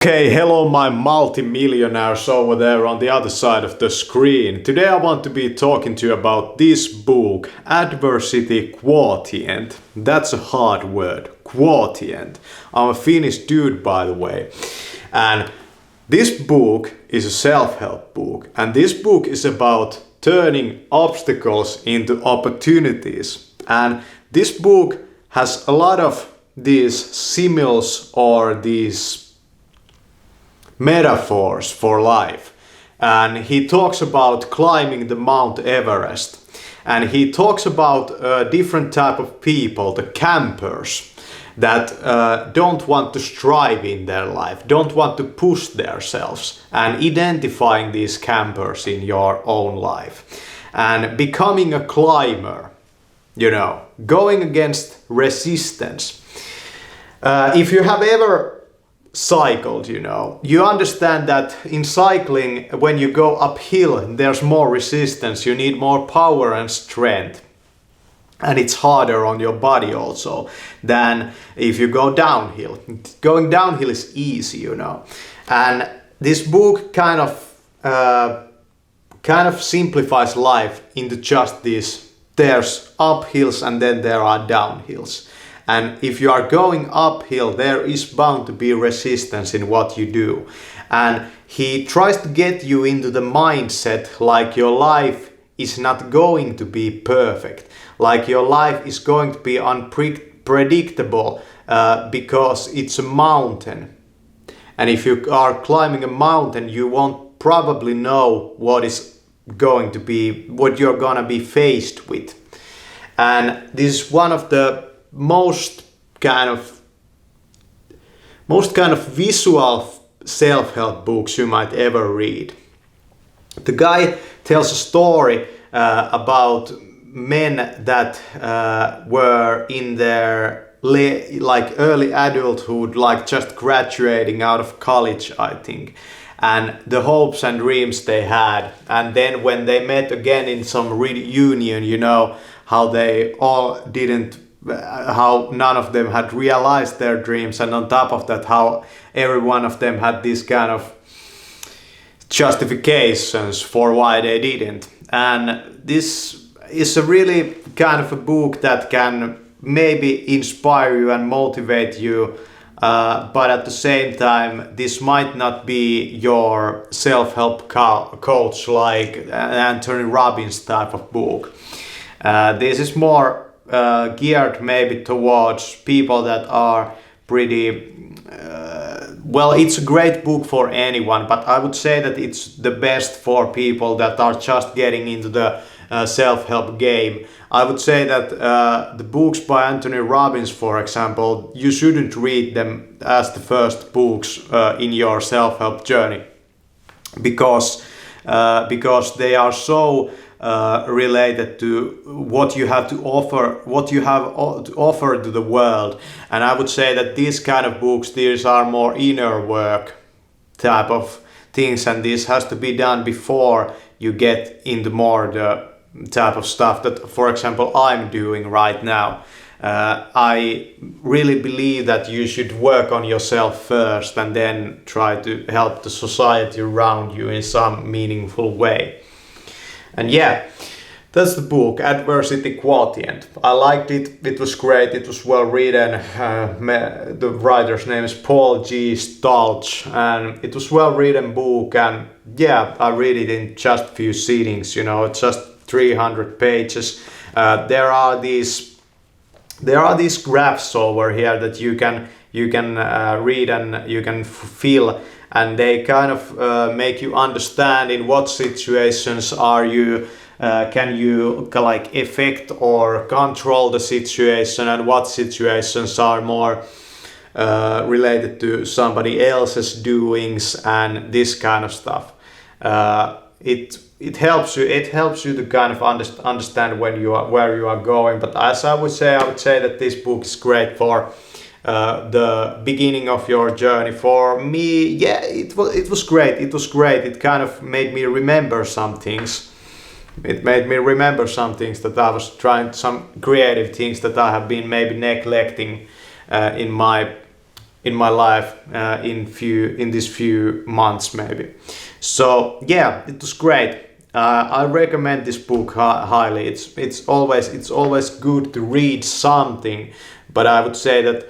Okay, hello my multi-millionaires over there on the other side of the screen. Today I want to be talking to you about this book, Adversity Quotient. That's a hard word, quotient. I'm a Finnish dude, by the way. And this book is a self-help book. And this book is about turning obstacles into opportunities. And this book has a lot of these similes or these metaphors for life, and he talks about climbing the Mount Everest, and he talks about a different type of people, the campers that don't want to strive in their life, don't want to push themselves, and identifying these campers in your own life and becoming a climber, going against resistance. If you have ever cycled, you understand that in cycling, when you go uphill, there's more resistance, you need more power and strength, and it's harder on your body also than if you go downhill. Going downhill is easy, and this book kind of simplifies life into just this: there's uphills and then there are downhills. And if you are going uphill, there is bound to be resistance in what you do. And he tries to get you into the mindset like your life is not going to be perfect, like your life is going to be unpredictable because it's a mountain. And if you are climbing a mountain, you won't probably know what you're gonna be faced with. And this is one of the most kind of visual self-help books you might ever read. The guy tells a story about men that were in their early adulthood, just graduating out of college, I think, and the hopes and dreams they had. And then when they met again in some reunion, how they all how none of them had realized their dreams, and on top of that, how every one of them had these kind of justifications for why they didn't. And this is a really kind of a book that can maybe inspire you and motivate you, but at the same time, this might not be your self-help coach like Anthony Robbins type of book. This is more geared maybe towards people that are pretty it's a great book for anyone, but I would say that it's the best for people that are just getting into the self-help game. I would say that the books by Anthony Robbins, for example, you shouldn't read them as the first books in your self-help journey, because they are so related to what you have to offer to the world. And I would say that these kind of books, these are more inner work type of things, and this has to be done before you get into more the type of stuff that, for example, I'm doing right now. I really believe that you should work on yourself first and then try to help the society around you in some meaningful way. And yeah, that's the book, Adversity Quotient. I liked it, it was great, it was well written. The writer's name is Paul G. Stoltz, and it was well written book, and yeah, I read it in just few sittings, it's just 300 pages. There are these graphs over here that you can read and you can feel, and they kind of make you understand in what situations can you affect or control the situation, and what situations are more related to somebody else's doings and this kind of stuff. It helps you to kind of understand where you are going. But as I would say that this book is great for the beginning of your journey. For me, yeah, it was great. It kind of made me remember some things. It made me remember some things that I was trying, some creative things that I have been maybe neglecting in my in my life in these few months maybe. So yeah, it was great. I recommend this book highly. It's always good to read something, but I would say that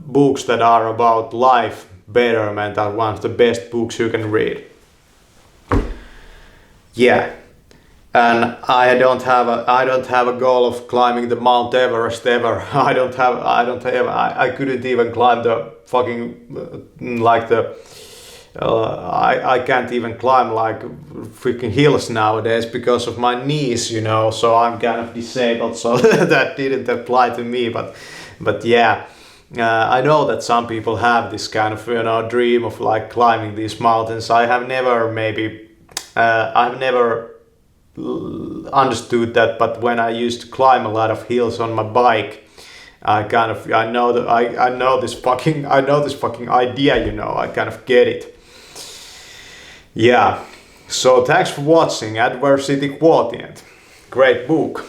books that are about life betterment are one of the best books you can read. Yeah, and I don't have a goal of climbing the Mount Everest ever. I couldn't even climb the fucking I can't even climb like freaking hills nowadays because of my knees, you know, so I'm kind of disabled, so that didn't apply to me, but yeah, I know that some people have this kind of, you know, dream of like climbing these mountains. I've never understood that, but when I used to climb a lot of hills on my bike, I know this fucking idea, you know, I kind of get it. Yeah, so thanks for watching Adversity Quotient. Great book.